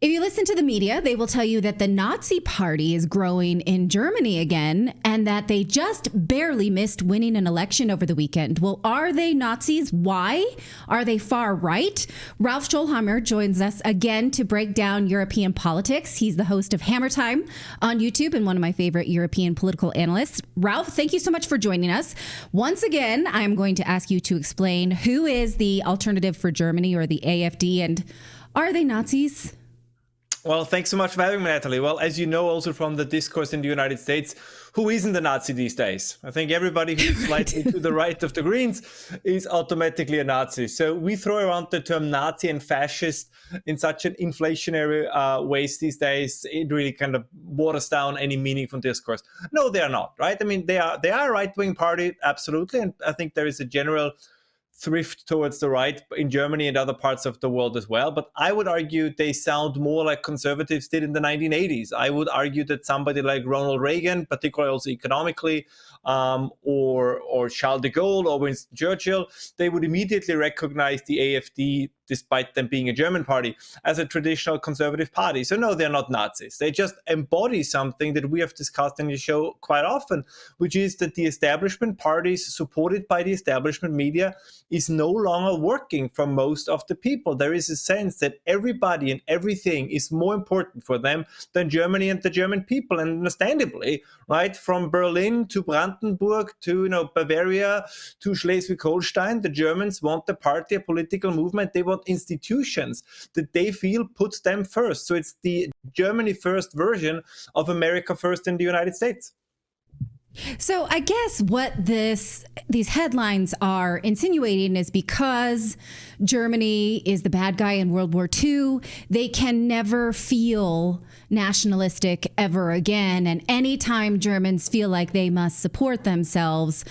If you listen to the media, they will tell you that the Nazi Party is growing in Germany again and that they just barely missed winning an election over the weekend. Well, are they Nazis? Why? Are they far right? Ralph Shoelhammer joins us again to break down European politics. He's the host of Hammer Time on YouTube and one of my favorite European political analysts. Ralph, thank you so much for joining us. Once again, I'm going to ask you to explain who is the Alternative for Germany, or the AfD, and are they Nazis? Well, thanks so much for having me, Natali. Well, as you know, also from the discourse in the United States, who isn't a Nazi these days? I think everybody who's slightly to the right of the Greens is automatically a Nazi. So we throw around the term Nazi and fascist in such an inflationary ways these days. It really kind of waters down any meaningful discourse. No, they are not, right? I mean, they are a right-wing party, absolutely. And I think there is a general thrift towards the right in Germany and other parts of the world as well. But I would argue they sound more like conservatives did in the 1980s. I would argue that somebody like Ronald Reagan, particularly also economically, or Charles de Gaulle or Winston Churchill, they would immediately recognize the AfD, despite them being a German party, as a traditional conservative party. So no, they're not Nazis. They just embody something that we have discussed in the show quite often, which is that the establishment parties supported by the establishment media is no longer working for most of the people. There is a sense that everybody and everything is more important for them than Germany and the German people. And understandably, right, from Berlin to Brandenburg to Bavaria to Schleswig-Holstein, the Germans want the party, a political movement. They want institutions that they feel puts them first. So it's the Germany first version of America first in the United States. So I guess what these headlines are insinuating is because Germany is the bad guy in World War II, they can never feel nationalistic ever again. And anytime Germans feel like they must support themselves,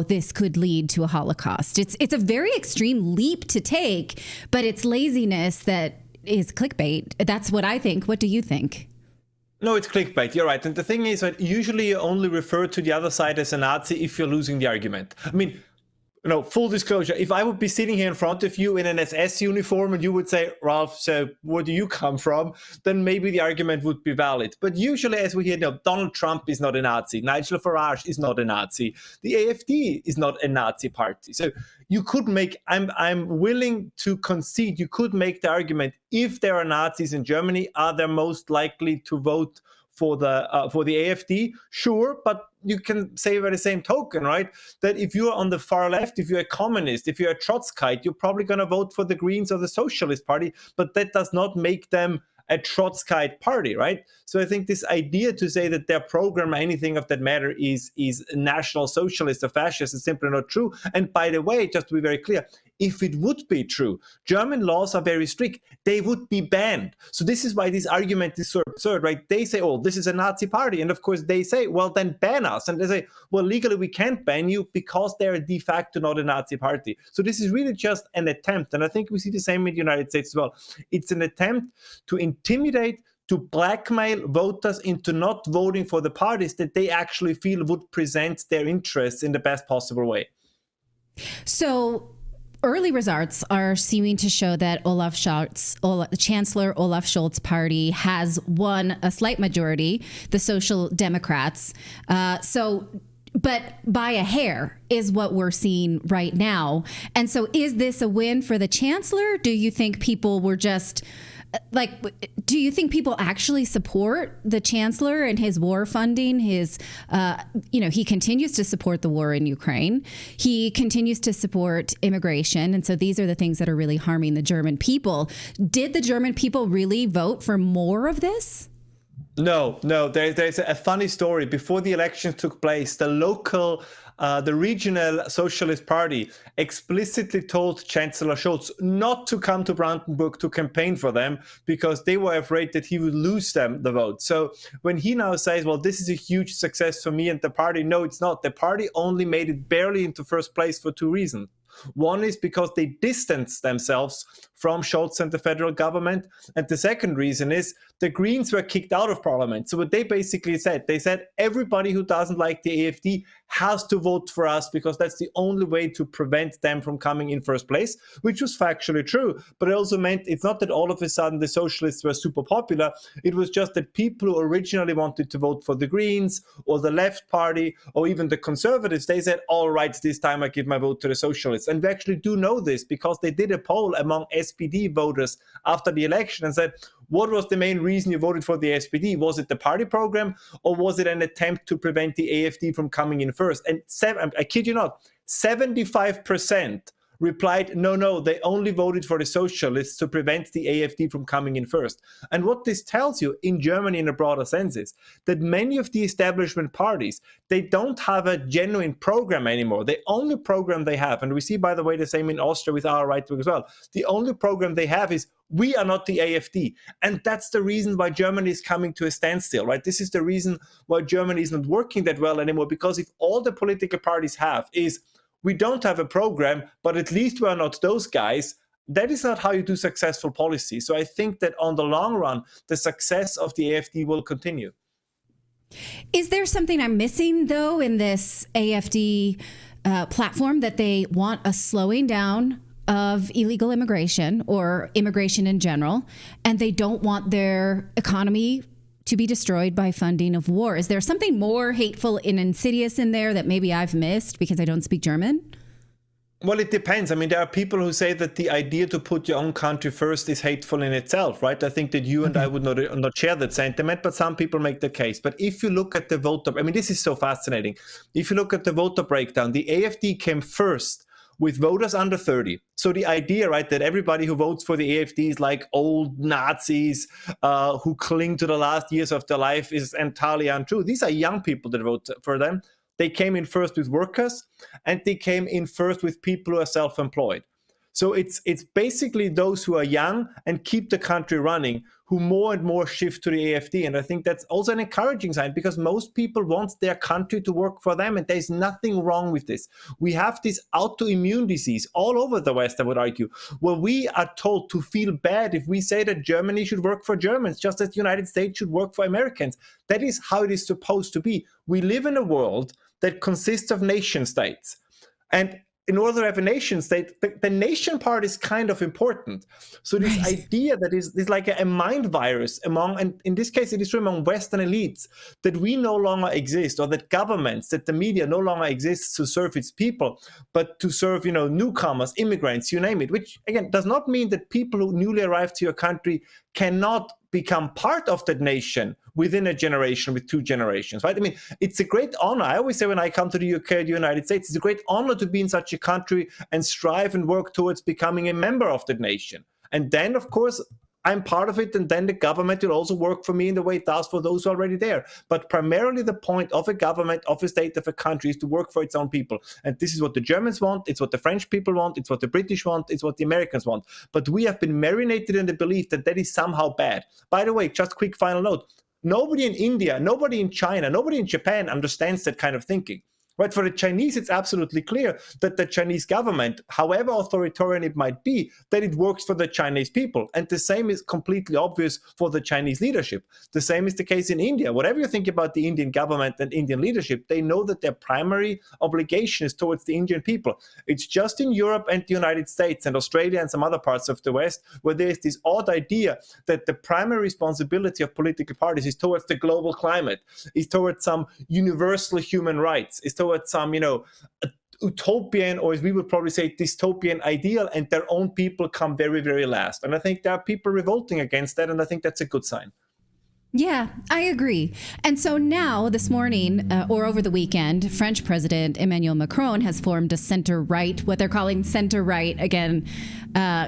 this could lead to a Holocaust. It's a very extreme leap to take, but it's laziness that is clickbait. That's what I think. What do you think? No, it's clickbait. You're right. And the thing is that usually you only refer to the other side as a Nazi if you're losing the argument. I mean, full disclosure, if I would be sitting here in front of you in an SS uniform and you would say, Ralph, so where do you come from? Then maybe the argument would be valid. But usually, as we hear, Donald Trump is not a Nazi. Nigel Farage is not a Nazi. The AfD is not a Nazi party. So you could make, I'm willing to concede, you could make the argument, if there are Nazis in Germany, are they most likely to vote for the AfD? Sure, but you can say by the same token, right, that if you're on the far left, if you're a communist, if you're a Trotskyite, you're probably going to vote for the Greens or the Socialist Party, but that does not make them a Trotskyite party, right? So I think this idea to say that their program or anything of that matter is National Socialist or fascist is simply not true. And by the way, just to be very clear, if it would be true, German laws are very strict. They would be banned. So this is why this argument is so absurd, right? They say, oh, this is a Nazi party. And of course they say, well, then ban us. And they say, well, legally we can't ban you because they're de facto not a Nazi party. So this is really just an attempt. And I think we see the same in the United States as well. It's an attempt to intimidate, to blackmail voters into not voting for the parties that they actually feel would present their interests in the best possible way. So early results are seeming to show that Chancellor Olaf Scholz's party has won a slight majority, the Social Democrats. But by a hair is what we're seeing right now. And so is this a win for the chancellor? Do you think people were just do you think people actually support the chancellor and his war funding? His, he continues to support the war in Ukraine. He continues to support immigration. And so these are the things that are really harming the German people. Did the German people really vote for more of this? No. There's a funny story. Before the elections took place, the regional Socialist Party explicitly told Chancellor Scholz not to come to Brandenburg to campaign for them because they were afraid that he would lose them the vote. So when he now says, well, this is a huge success for me and the party, no, it's not. The party only made it barely into first place for two reasons. One is because they distanced themselves from Scholz and the federal government. And the second reason is the Greens were kicked out of parliament. So what they basically said, they said everybody who doesn't like the AfD has to vote for us because that's the only way to prevent them from coming in first place, which was factually true. But it also meant it's not that all of a sudden the socialists were super popular. It was just that people who originally wanted to vote for the Greens or the Left Party or even the Conservatives, they said, all right, this time I give my vote to the socialists. And we actually do know this because they did a poll among SPD voters after the election and said, what was the main reason you voted for the SPD? Was it the party program or was it an attempt to prevent the AfD from coming in first? And I kid you not, 75% replied, no, they only voted for the socialists to prevent the AfD from coming in first. And what this tells you in Germany in a broader sense is that many of the establishment parties, they don't have a genuine program anymore. The only program they have, and we see, by the way, the same in Austria with our right wing as well, the only program they have is we are not the AfD. And that's the reason why Germany is coming to a standstill, right? This is the reason why Germany is not working that well anymore, because if all the political parties have is we don't have a program, but at least we are not those guys, that is not how you do successful policy. So I think that on the long run, the success of the AfD will continue. Is there something I'm missing, though, in this AfD platform, that they want a slowing down of illegal immigration or immigration in general, and they don't want their economy to be destroyed by funding of war? Is there something more hateful and insidious in there that maybe I've missed because I don't speak German? Well, it depends. I mean, there are people who say that the idea to put your own country first is hateful in itself, right? I think that you and I would not share that sentiment, but some people make the case. But if you look at the voter, I mean, this is so fascinating. If you look at the voter breakdown, the AfD came first with voters under 30. So the idea, right, that everybody who votes for the AfD is like old Nazis who cling to the last years of their life is entirely untrue. These are young people that vote for them. They came in first with workers, and they came in first with people who are self-employed. So it's basically those who are young and keep the country running who more and more shift to the AfD. And I think that's also an encouraging sign because most people want their country to work for them. And there's nothing wrong with this. We have this autoimmune disease all over the West, I would argue, where we are told to feel bad if we say that Germany should work for Germans, just as the United States should work for Americans. That is how it is supposed to be. We live in a world that consists of nation states. And in order to have a nation state, the nation part is kind of important. So this idea that is like a mind virus among, and in this case, it is true among Western elites, that we no longer exist, or that governments, that the media no longer exists to serve its people, but to serve, newcomers, immigrants, you name it, which again does not mean that people who newly arrived to your country cannot become part of that nation within a generation, with 2 generations, right? I mean, it's a great honor. I always say when I come to the UK or the United States, it's a great honor to be in such a country and strive and work towards becoming a member of that nation. And then, of course, I'm part of it, and then the government will also work for me in the way it does for those who are already there. But primarily the point of a government, of a state, of a country is to work for its own people. And this is what the Germans want, it's what the French people want, it's what the British want, it's what the Americans want. But we have been marinated in the belief that that is somehow bad. By the way, just quick final note, nobody in India, nobody in China, nobody in Japan understands that kind of thinking. Right? For the Chinese, it's absolutely clear that the Chinese government, however authoritarian it might be, that it works for the Chinese people. And the same is completely obvious for the Chinese leadership. The same is the case in India. Whatever you think about the Indian government and Indian leadership, they know that their primary obligation is towards the Indian people. It's just in Europe and the United States and Australia and some other parts of the West where there's this odd idea that the primary responsibility of political parties is towards the global climate, is towards some universal human rights, is towards some, utopian, or as we would probably say, dystopian ideal, and their own people come very, very last. And I think there are people revolting against that, and I think that's a good sign. Yeah, I agree. And so now, this morning, or over the weekend, French President Emmanuel Macron has formed a center-right, what they're calling center-right, again,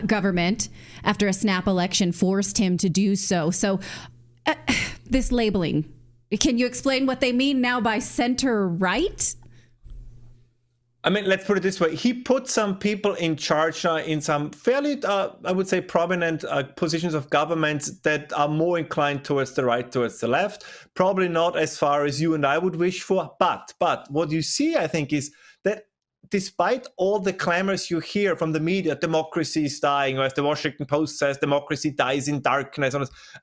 government, after a snap election forced him to do so. So this labeling, can you explain what they mean now by center-right? I mean, let's put it this way. He put some people in charge in some fairly, I would say, prominent positions of government that are more inclined towards the right, towards the left. Probably not as far as you and I would wish for. But what you see, I think, is that despite all the clamors you hear from the media, democracy is dying, or as the Washington Post says, democracy dies in darkness.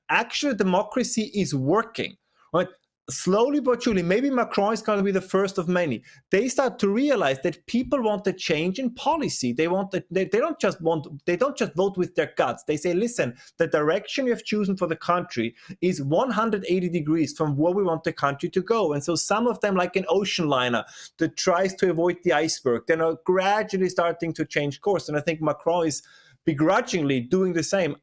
Actually, democracy is working. Right? slowly but surely, maybe Macron is going to be the first of many. They start to realize that people want a change in policy. They don't just vote with their guts. They say, listen, the direction you have chosen for the country is 180 degrees from where we want the country to go. And so some of them, like an ocean liner that tries to avoid the iceberg, they're now gradually starting to change course. And I think Macron is begrudgingly doing the same.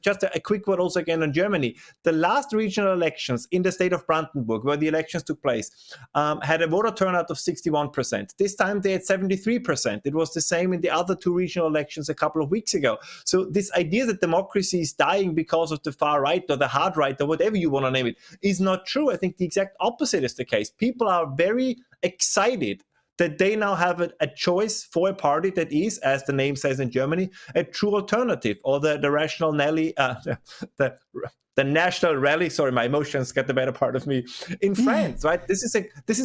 Just a quick word also again on Germany. The last regional elections in the state of Brandenburg, where the elections took place, had a voter turnout of 61%. This time they had 73%. It was the same in the other two regional elections a couple of weeks ago. So this idea that democracy is dying because of the far right or the hard right or whatever you want to name it is not true. I think the exact opposite is the case. People are very excited that they now have a choice for a party that is, as the name says in Germany, a true alternative, or the rational Nelly, the national rally. Sorry, my emotions get the better part of me. In France, right? This is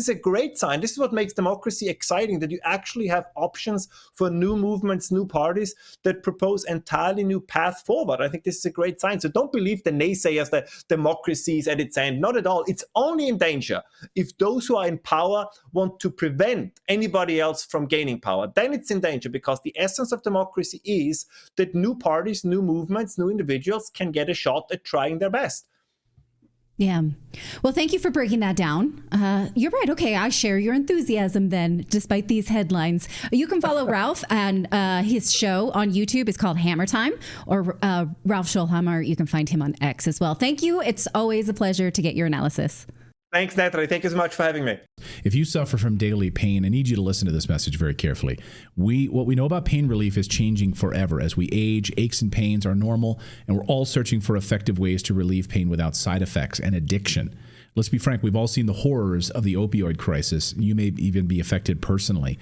a great sign. This is what makes democracy exciting, that you actually have options for new movements, new parties that propose entirely new path forward. I think this is a great sign. So don't believe the naysayers that democracy is at its end. Not at all. It's only in danger if those who are in power want to prevent anybody else from gaining power. Then it's in danger, because the essence of democracy is that new parties, new movements, new individuals can get a shot at trying their best. Yeah. Well, thank you for breaking that down. You're right. Okay. I share your enthusiasm then, despite these headlines. You can follow Ralph, and his show on YouTube is called Hammer Time, or Ralph Shoelhammer. You can find him on X as well. Thank you. It's always a pleasure to get your analysis. Thanks, Natali. Thank you so much for having me. If you suffer from daily pain, I need you to listen to this message very carefully. What we know about pain relief is changing forever. As we age, aches and pains are normal, and we're all searching for effective ways to relieve pain without side effects and addiction. Let's be frank, we've all seen the horrors of the opioid crisis. You may even be affected personally.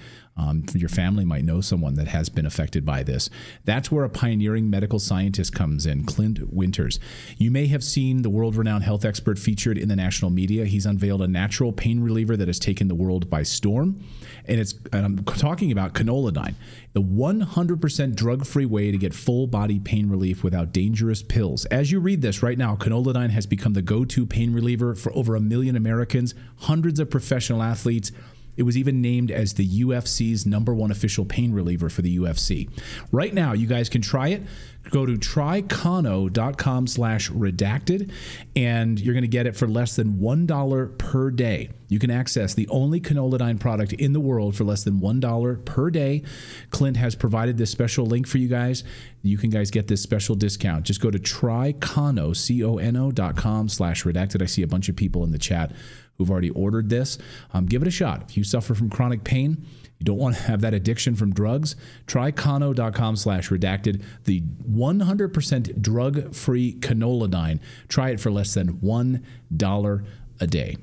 Your family might know someone that has been affected by this. That's where a pioneering medical scientist comes in, Clint Winters. You may have seen the world-renowned health expert featured in the national media. He's unveiled a natural pain reliever that has taken the world by storm. And I'm talking about Canoladine, the 100% drug-free way to get full-body pain relief without dangerous pills. As you read this right now, Canoladine has become the go-to pain reliever for over 1 million Americans, hundreds of professional athletes. It was even named as the UFC's #1 official pain reliever for the UFC. Right now, you guys can try it. Go to trykano.com/redacted, and you're going to get it for less than $1 per day. You can access the only Canoladine product in the world for less than $1 per day. Clint has provided this special link for you guys. You can guys get this special discount. Just go to trykano.com/redacted. I see a bunch of people in the chat who've already ordered this. Give it a shot. If you suffer from chronic pain, you don't want to have that addiction from drugs, try kano.com/redacted, the 100% drug-free Canoladine. Try it for less than $1 a day.